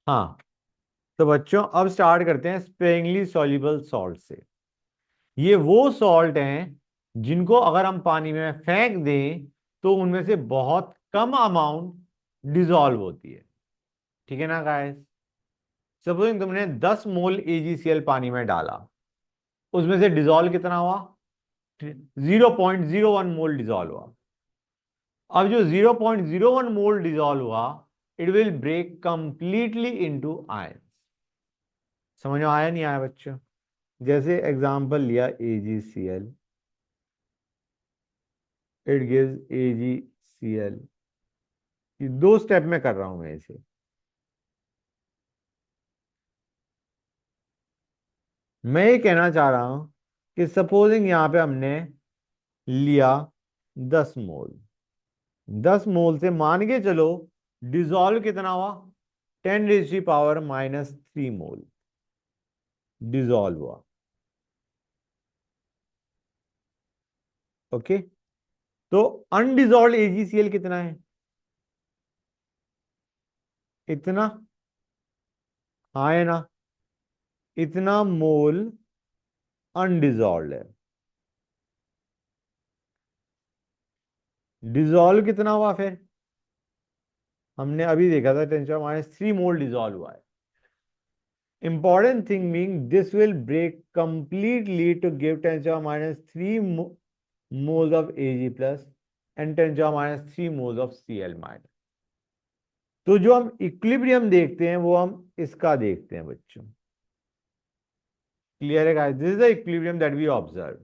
हाँ, तो बच्चों अब स्टार्ट करते हैं स्पेरिंगली सॉल्युबल सॉल्ट से। ये वो सॉल्ट हैं जिनको अगर हम पानी में फेंक दें तो उनमें से बहुत कम अमाउंट डिसॉल्व होती है। ठीक है ना गाइस? सपोजिंग तुमने 10 मोल AgCl पानी में डाला, उसमें से डिसॉल्व कितना हुआ? 0.01 मोल डिसॉल्व हुआ। अब जो 0.01 मोल डिसॉल्व हुआ, it will break completely into ion. समझ में आया नहीं आया बच्चों? जैसे एग्जांपल लिया AgCl, इट गिव्स AgCl। ये दो स्टेप में कर रहा हूं मैं इसे। मैं ये कहना चाह रहा हूं कि सपोजिंग यहां पे हमने लिया 10 मोल। 10 मोल से मान के चलो डिसॉल्व कितना हुआ? 10⁻³ - 3 मोल डिसॉल्व हुआ। ओके, तो अनडिसॉल्व AgCl कितना है? इतना। हाँ है ना? इतना मोल अनडिसॉल्व है। डिसॉल्व कितना हुआ फिर? हमने अभी देखा था 10⁻³ डिसॉल्व हुआ है। Important thing being this will break completely to give 10⁻³ moles of Ag plus and 10⁻³ moles of Cl minus। तो जो हम इक्विलिब्रियम देखते हैं वो हम इसका देखते हैं बच्चों। क्लियर है guys? This is the equilibrium that we observe.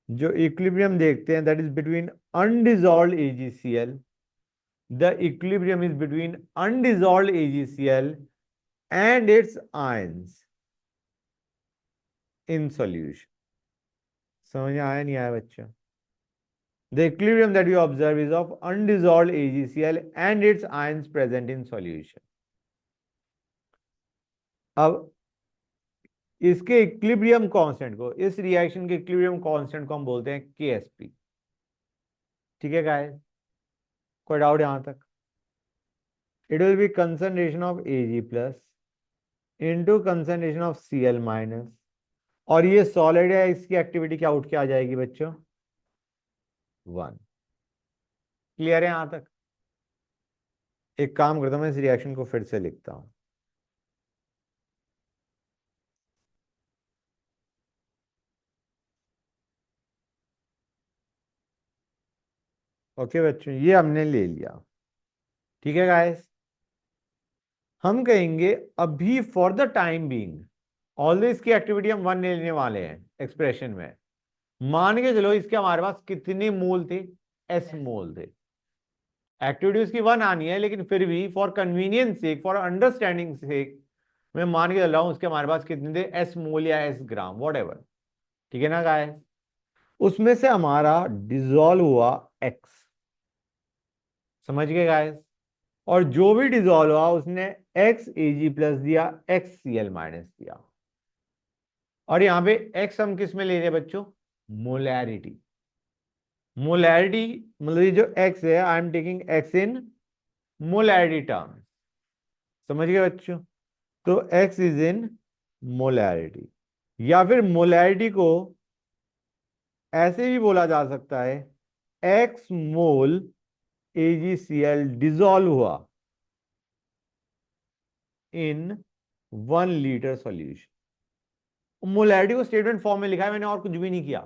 जो इक्विलिब्रियम देखते हैं that is between undissolved AgCl। The equilibrium is between undissolved AgCl and its ions in solution। समझ में आया नहीं आया बच्चों? The equilibrium that we observe is of undissolved AgCl and its ions present in solution। अब इसके equilibrium constant को, इस रिएक्शन के इक्विलिब्रियम कांस्टेंट को हम बोलते हैं Ksp। ठीक है गाइस? कोई डाउट यहां तक? It will B concentration of Ag plus into concentration of Cl minus. और ये सॉलिड है, इसकी एक्टिविटी क्या उठ के आ जाएगी बच्चों? 1। क्लियर है यहां तक? एक काम करता हूं, मैं इस रिएक्शन को फिर से लिखता हूं। ओके बच्चों, ये हमने ले लिया। ठीक है गाइस? हम कहेंगे अभी for the time being, always की एक्टिविटी हम 1 लेने वाले हैं एक्सप्रेशन में। मान के चलो इसके हमारे पास कितने मोल थे? S मोल थे। एक्टिविटी उसकी 1 आनी है, लेकिन फिर भी for convenience sake, for understanding sake, मैं मान के चल रहा हूं उसके हमारे पास कितने थे? S मोल या S ग्राम, वॉट एवर। ठीक है ना गाइस? उसमें से हमारा डिसॉल्व हुआ X। समझ गए गाइस? और जो भी डिसॉल्व हुआ उसने एक्स Ag प्लस दिया, एक्स Cl माइनस दिया। और यहां पे एक्स हम किस में ले रहे हैं बच्चों? मोलैरिटी। मोलैरिटी मतलब ये जो एक्स है, I am taking x in molarity terms. समझ गए बच्चों? तो एक्स इज इन मोलैरिटी। या फिर मोलैरिटी को ऐसे भी बोला जा सकता है, एक्स मोल AgCl डिसॉल्व हुआ इन 1 लीटर सॉल्यूशन। मोलैरिटी को स्टेटमेंट फॉर्म में लिखा है मैंने, और कुछ भी नहीं किया।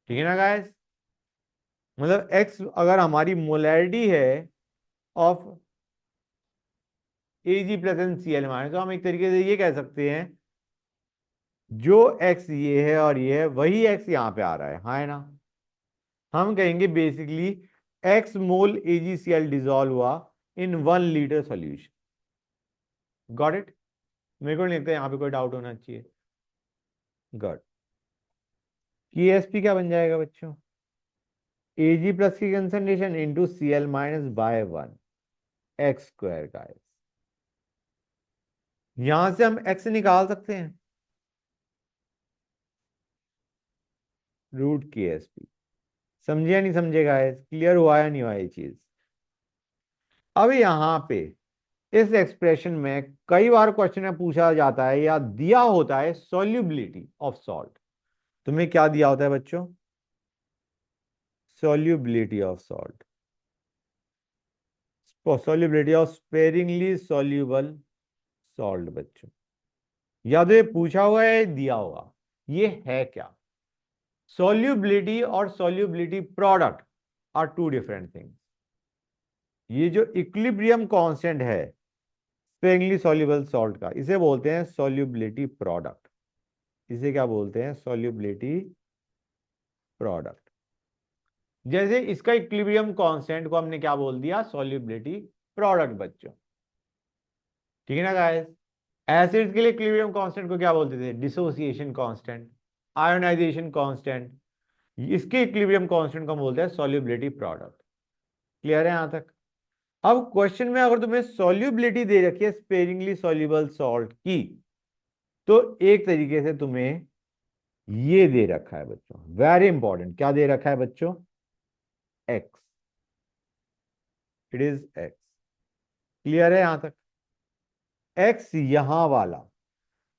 ठीक है ना गाइस? मतलब एक्स अगर हमारी मोलैरिटी है of Ag plus and Cl minus, तो हम एक तरीके से ये कह सकते हैं जो एक्स ये है और ये है वही एक्स यहां पे आ रहा है। हाँ है ना? हम कहेंगे बेसिकली एक्स मोल AgCl डिसॉल्व हुआ इन 1 लीटर सॉल्यूशन। Got it? मेरे को नहीं लगता यहां पे कोई डाउट होना चाहिए। गॉट। Ksp क्या बन जाएगा बच्चों? Ag प्लस की concentration into Cl minus by 1 x square का। यहां से हम x निकाल सकते हैं, √Ksp। समझे या नहीं समझे गाइस? क्लियर हुआ या नहीं हुआ ये चीज? अब यहां पे इस एक्सप्रेशन में कई बार क्वेश्चन में पूछा जाता है या दिया होता है सॉल्युबिलिटी ऑफ सॉल्ट। तुम्हें क्या दिया होता है बच्चों? Solubility of salt, solubility of sparingly soluble salt बच्चों। या तो ये पूछा हुआ है या दिया होगा। ये है क्या? सॉल्युबिलिटी और solubility product are two different things. ये जो इक्विलिब्रियम कांस्टेंट है स्पेरिंगली सॉल्युबल सॉल्ट का, इसे बोलते हैं सॉल्युबिलिटी प्रोडक्ट। इसे क्या बोलते हैं? Solubility product. जैसे इसका इक्विलिब्रियम कांस्टेंट को हमने क्या बोल दिया? सॉल्युबिलिटी प्रोडक्ट बच्चों। ठीक है ना गाइस? एसिड्स के लिए इक्विलिब्रियम कांस्टेंट को क्या बोलते थे? Dissociation constant, ionisation constant. इसके इक्विलिब्रियम कांस्टेंट को हम बोलते हैं सॉल्युबिलिटी प्रोडक्ट। क्लियर है यहां तक? अब क्वेश्चन में अगर तुम्हें सॉल्युबिलिटी दे रखी है स्पेरिंगली सॉल्युबल सॉल्ट की, तो एक तरीके से तुम्हें ये दे रखा है बच्चों, वेरी इंपॉर्टेंट। क्या दे रखा है बच्चों? X. It is x. Clear है यहां तक? एक्स यहां वाला।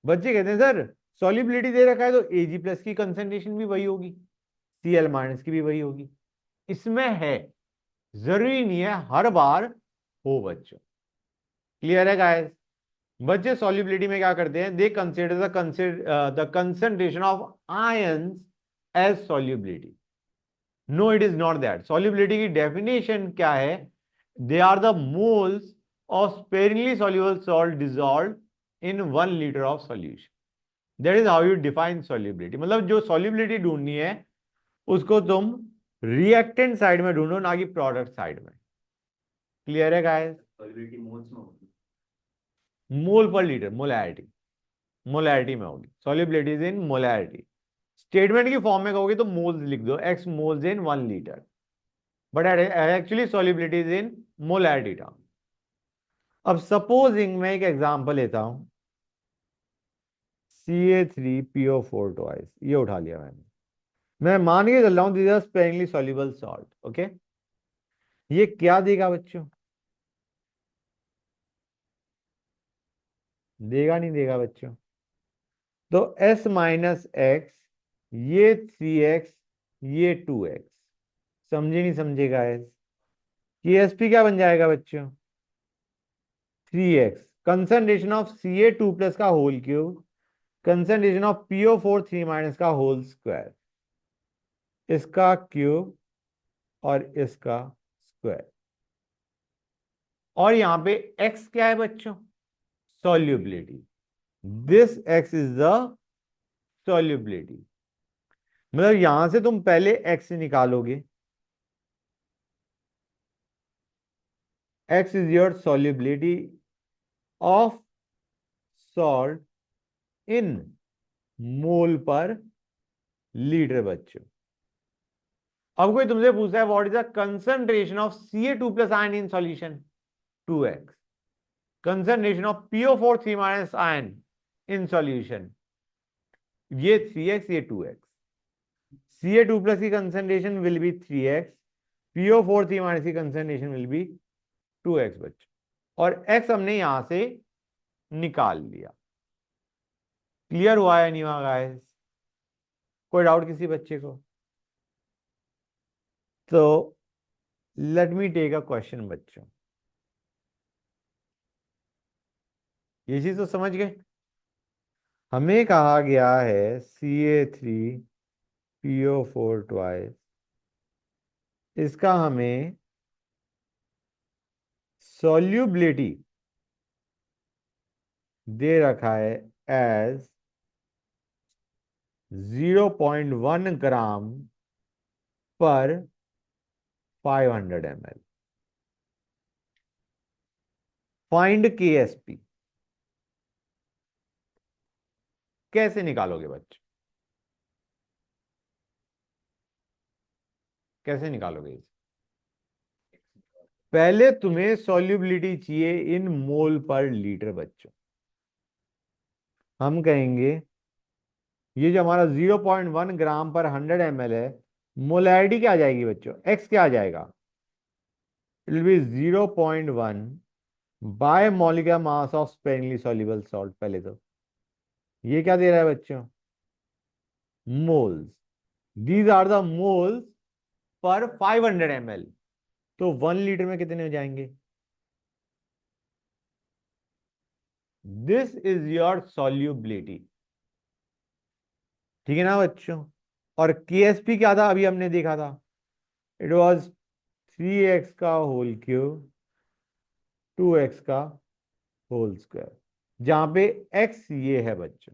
बच्चे कहते हैं सर सॉल्युबिलिटी दे रखा है तो एजी प्लस की कंसेंट्रेशन भी वही होगी, सीएल माइनस की भी वही होगी। इसमें है, जरूरी नहीं है हर बार हो बच्चों। क्लियर है गाइस? बच्चे सॉल्युबिलिटी में क्या करते हैं? They consider the concentration of ions as solubility. No, it is not that. Solubility की डेफिनेशन क्या है? They are the moles of sparingly soluble salt dissolve in 1 litre of solution. That is how you define solubility. मतलब जो solubility ढूंढनी है उसको तुम reactant side में ढूंढो, ना कि प्रोडक्ट साइड में। क्लियर है गाइस? सॉल्युबिलिटी मोल्स में होगी। मोल पर लीटर, मोलैरिटी, मोलैरिटी में होगी। Solubility is in molarity. Statement की फॉर्म में कहोगे तो मोल्स लिख दो, x moles in 1 litre, but actually solubility is in molarity term. अब सपोजिंग मैं एक एग्जांपल लेता हूं, CA3PO4 ट्वाइस, ये उठा लिया मैंने। मैं मान के चल रहा हूं this is sparingly soluble salt. Okay, ये क्या देगा बच्चों? देगा नहीं देगा बच्चों? तो S माइनस एक्स, ये 3x, ये 2x। समझे नहीं समझे गाइस? KSP क्या बन जाएगा बच्चों? 3x concentration of Ca2 plus का whole cube, concentration of PO4 3 minus का होल स्क्वायर, इसका क्यूब और इसका स्क्वायर। और यहां पे x क्या है बच्चों? Solubility. This x is the solubility. मतलब यहां से तुम पहले x निकालोगे, x is your solubility of salt in mole per litre बच्चों। अब कोई तुमसे पूछता है what is the concentration of Ca2 plus ion in solution? 2x। Concentration of PO4 3 minus ion in solution, ये 3x, ये 2x। Ca2 प्लस की concentration will be 3x, PO4 3 minus की कंसंट्रेशन विल बी 2x बच्चों। और x हमने यहां से निकाल लिया। क्लियर हुआ है नहीं हुआ गाइस? कोई डाउट किसी बच्चे को? तो let me take a question बच्चों। ये चीज तो समझ गए? हमें कहा गया है CA3PO4 ट्वाइस, इसका हमें सॉल्युबिलिटी दे रखा है एज 0.1 ग्राम पर 500 ml। Find KSP। कैसे निकालोगे बच्चे? कैसे निकालोगे इसे? पहले तुम्हें सॉल्युबिलिटी चाहिए इन मोल पर लीटर बच्चों। हम कहेंगे ये जो हमारा 0.1 ग्राम पर 100 ml है, मोलैरिटी क्या आ जाएगी बच्चों? एक्स क्या आ जाएगा? It will be 0.1 by molecular mass of sparingly soluble salt. पहले तो ये क्या दे रहा है बच्चों? Moles. These are the moles पर 500 ml। तो 1 लीटर में कितने हो जाएंगे? This is your solubility. ठीक है ना बच्चों? और केएसपी क्या था? अभी हमने देखा था, इट वॉज 3x का होल क्यूब 2x का होल स्क्वायर, जहां पे x ये है बच्चों।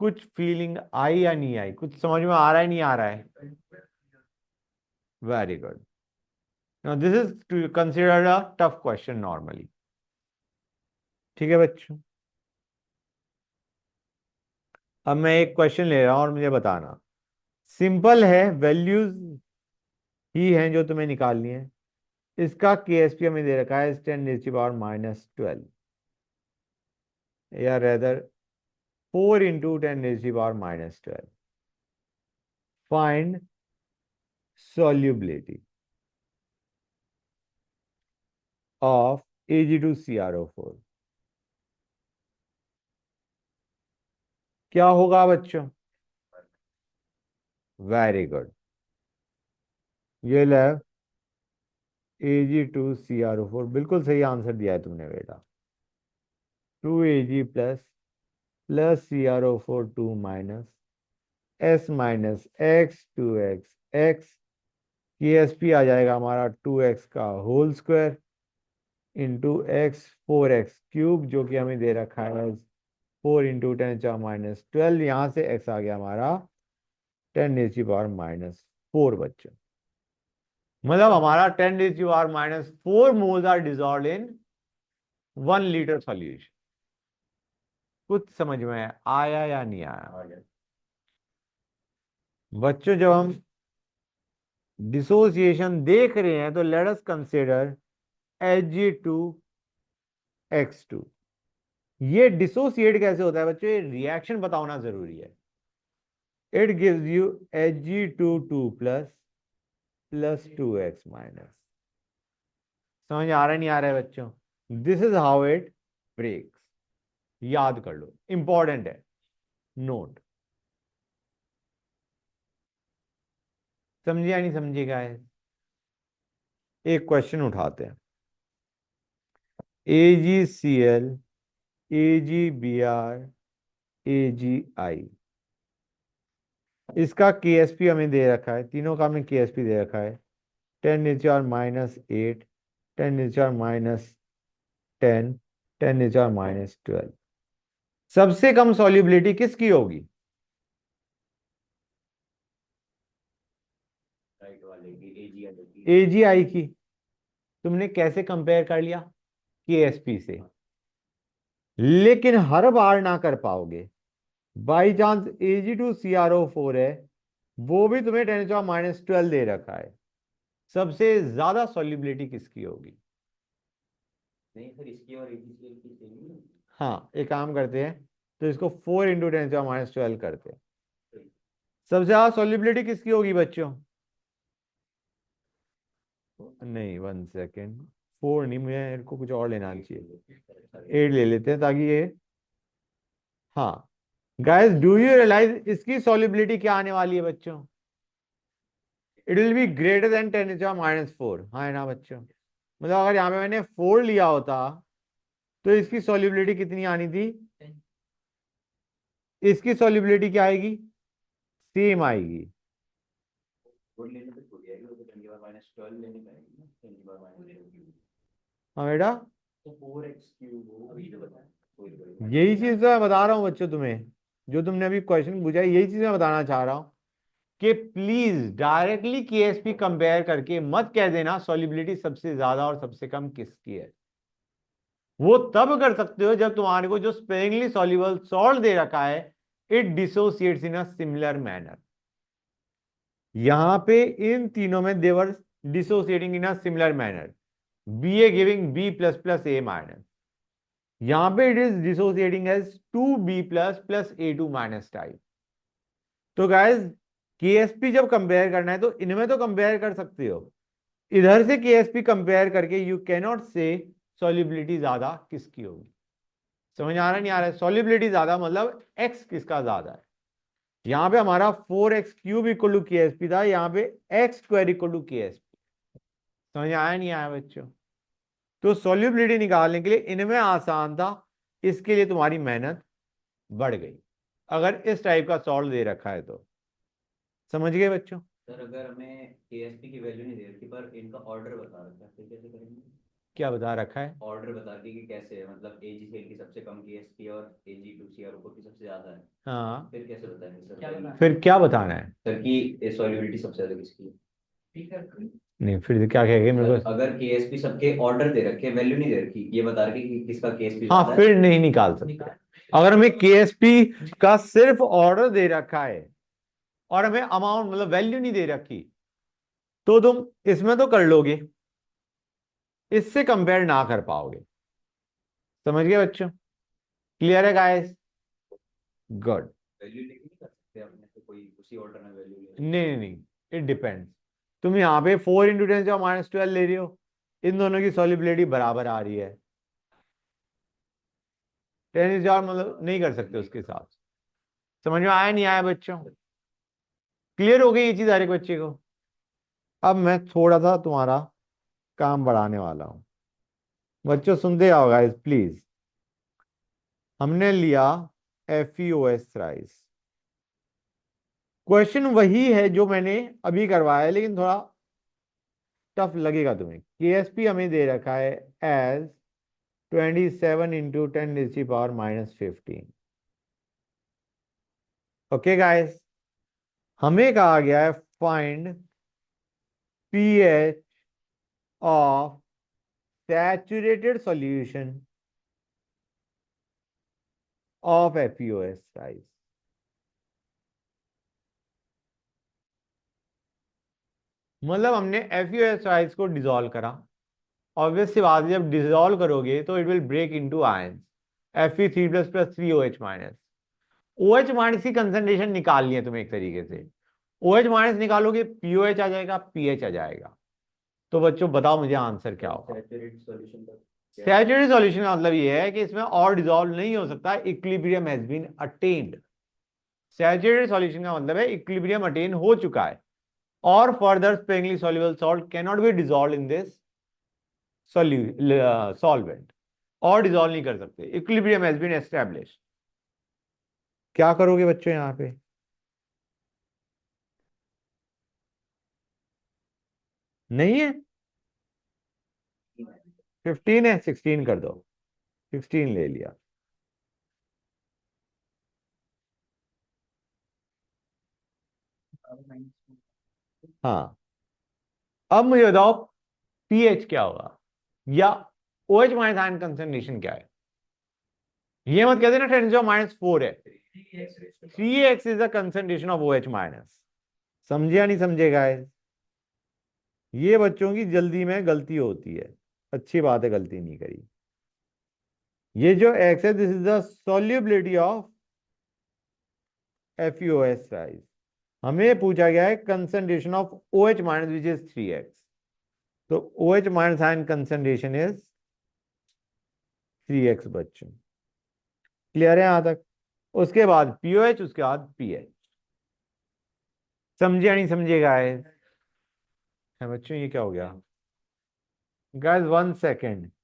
कुछ फीलिंग आई या नहीं आई? कुछ समझ में आ रहा है नहीं आ रहा है? Very good. Now this is considered a tough question normally. ठीक है बच्चों, अब मैं एक क्वेश्चन ले रहा हूं और मुझे बताना। सिंपल है, वैल्यूज ही हैं जो तुम्हें निकालनी है। इसका केएसपी हमें दे रखा है 10⁻⁻12, या rather 4 × 10⁻⁻12। Find solubility of Ag2CrO4। क्या होगा बच्चों? वेरी गुड, ये ले Ag2CrO4, बिल्कुल सही आंसर दिया है तुमने बेटा। 2Ag plus CrO4 2 minus S minus x 2x x, KSP आ जाएगा हमारा 2x का whole square into x 4x cube, जो कि हमें दे रखा है 4 × 10⁻⁻12। यहां से x आ गया हमारा 10⁻⁻4 बच्चों। मतलब हमारा 10⁻⁻4 moles are dissolve in 1 litre solution. कुछ समझ में आया या नहीं आया बच्चों? जब हम डिसोसिएशन देख रहे हैं तो लेट अस कंसीडर Ag2x2। ये डिसोसिएट कैसे होता है बच्चों? ये रिएक्शन बताना जरूरी है। It gives you Ag22 plus 2x minus. समझ आ रहा है नहीं आ रहा है बच्चों? This is how it breaks. याद कर लो, इंपॉर्टेंट है, नोट। समझे या नहीं समझे गाइस? एक क्वेश्चन उठाते हैं। AgCl AgBr AgI, इसका केएसपी हमें दे रखा है, तीनों का हमें केएसपी दे रखा है 10⁻⁻8 10⁻⁻10 10⁻⁻12। सबसे कम सॉल्युबिलिटी किसकी होगी? AgI की। तुमने कैसे कंपेयर कर लिया? केएसपी से। लेकिन हर बार ना कर पाओगे। बाई चांस Ag2CrO4 है, वो भी तुम्हें 10⁻⁻12 दे रखा है। सबसे ज्यादा सॉल्युबिलिटी किसकी होगी? नहीं सर, इसकी और AgCl की सेम ही है। हाँ, एक काम करते हैं, तो इसको 4 × 10⁻12 करते हैं। सबसे ज्यादा सॉल्युबिलिटी किसकी होगी बच्चों? नहीं, 1 सेकेंड, 4 नहीं, मेरे को कुछ और लेना चाहिए। 8 ले लेते हैं ताकि ये, हाँ गाइस, डू यू रियलाइज इसकी सॉल्युबिलिटी क्या आने वाली है बच्चों? It will be greater than 10⁻⁻4। हाँ है ना बच्चों? मतलब अगर यहाँ पे मैंने 4 लिया होता तो इसकी सॉल्युबिलिटी कितनी आनी थी? इसकी सॉल्युबिलिटी क्या आएगी? सेम आएगी। हाँ बेटा, यही चीज तो मैं बता रहा हूँ बच्चों तुम्हें, जो तुमने अभी क्वेश्चन पूछा है, यही चीज मैं बताना चाह रहा हूँ कि प्लीज डायरेक्टली केएसपी कंपेयर करके मत कह देना सॉल्युबिलिटी सबसे ज्यादा और सबसे कम किसकी है। वो तब कर सकते हो जब तुम्हारे को जो स्पेरिंगली सॉल्युबल सॉल्ट दे रखा है it dissociates in a similar manner. यहां पे इन तीनों में they're dissociating in a similar manner, B A giving B plus plus A minus. यहां पे it is dissociating as 2b plus plus A2 minus type. तो गाइज, केएसपी जब compare करना है तो इनमें तो कंपेयर कर सकते हो, इधर से केएसपी कंपेयर करके यू कैनॉट से सॉल्युबिलिटी ज्यादा किसकी होगी। समझ आ रहा नहीं आ रहा है? सॉल्युबिलिटी ज्यादा मतलब एक्स किसका ज्यादा है। यहां पे हमारा 4x³ इक्वल टू केएसपी था, यहाँ पे x² इक्वल टू केएसपी। समझ आया नहीं आया बच्चों? तो सॉल्युबिलिटी निकालने के लिए इनमें आसान था, इसके लिए तुम्हारी मेहनत बढ़ गई अगर इस टाइप का सॉल्व दे रखा है तो। समझ गए बच्चों? सर अगर हमें केएसपी की वैल्यू नहीं दे रखी पर इनका ऑर्डर बता रखा है, फिर कैसे करेंगे? क्या बता रखा है? ऑर्डर बता दी कि कैसे है, मतलब AgCl की सबसे कम केएसपी और Ag2Cr की सबसे ज्यादा है। हाँ, फिर कैसे बताएंगे सर? फिर क्या बताना है? सर की सॉल्युबिलिटी सबसे ज्यादा किसकी है? नहीं, फिर क्या कहेंगे मेरे सर को? अगर केएसपी सबके ऑर्डर दे रखे, वैल्यू नहीं दे रखी, ये बता रखी कि किसका केएसपी हाँ, ज्यादा है। फिर नहीं निकाल सकते। अगर हमें केएसपी का सिर्फ ऑर्डर दे रखा है और हमें अमाउंट मतलब वैल्यू नहीं दे रखी, तो तुम इसमें तो कर लोगे, इससे कंपेयर ना कर पाओगे। समझ गए बच्चों? क्लियर है गाइस? गुड। वैल्यू लेके नहीं कर सकते अपने से कोई उसी ऑर्डर में वैल्यू ले। नहीं नहीं नहीं, इट डिपेंड्स। तुम यहाँ पे 4 × 10⁻12 ले रहे हो, इन दोनों की सॉल्युबिलिटी बराबर आ रही है, 10⁻, मतलब नहीं कर सकते उसके हिसाब से। समझ में आया नहीं आया बच्चों? क्लियर हो गई ये चीज हर एक बच्चे को? अब मैं थोड़ा सा तुम्हारा काम बढ़ाने वाला हूं, बच्चों सुनते आओ गाइस प्लीज। हमने लिया FeOS थ्राइस। क्वेश्चन वही है जो मैंने अभी करवाया है, लेकिन थोड़ा टफ लगेगा तुम्हें। केएसपी हमें दे रखा है एज 27 × 10⁻⁻15। ओके गाइस, हमें कहा गया है find pH of saturated solution of FeOS thrice. मतलब हमने FeOS थ्राइस को डिसॉल्व करा। ऑब्वियस सी बात है, जब डिसॉल्व करोगे तो it will break into ions, Fe3++3OH-। OH- की कंसंट्रेशन निकालनी है तुम्हें एक तरीके से। OH- निकालोगे POH आ जाएगा, pH आ जाएगा। तो बच्चों बताओ मुझे आंसर क्या होगा? सैचुरेटेड सॉल्यूशन का क्या? सैचुरेटेड सॉल्यूशन का मतलब ये है कि इसमें और डिसॉल्व नहीं हो सकता, equilibrium has been attained. Saturated solution का मतलब है इक्विलिब्रियम अटेन हो चुका है, और further sparingly soluble salt can not be dissolve in this solvent, और डिसॉल्व नहीं कर सकते, इक्विलिब्रियम हैज बीन एस्टैब्लिश। क्या करोगे बच्चों यहां पे? नहीं है? 15 है, 16 कर दो, 16 ले लिया। हाँ, अब मुझे बताओ पीएच क्या होगा, या OH- आयन कंसंट्रेशन क्या है। ये मत कहते ना 10⁻⁻4 है। 3x is the concentration of OH-। समझे या नहीं समझे गाइस? ये बच्चों की जल्दी में गलती होती है, अच्छी बात है गलती नहीं करी। ये जो x है, this is the solubility of FeOS size. हमें पूछा गया है concentration of OH- which is 3x। तो OH- ion concentration is 3x बच्चों। क्लियर है यहां तक? उसके बाद POH, उसके बाद pH। समझे या नहीं समझे गाइस? है बच्चों, ये क्या हो गया? Guys 1 second,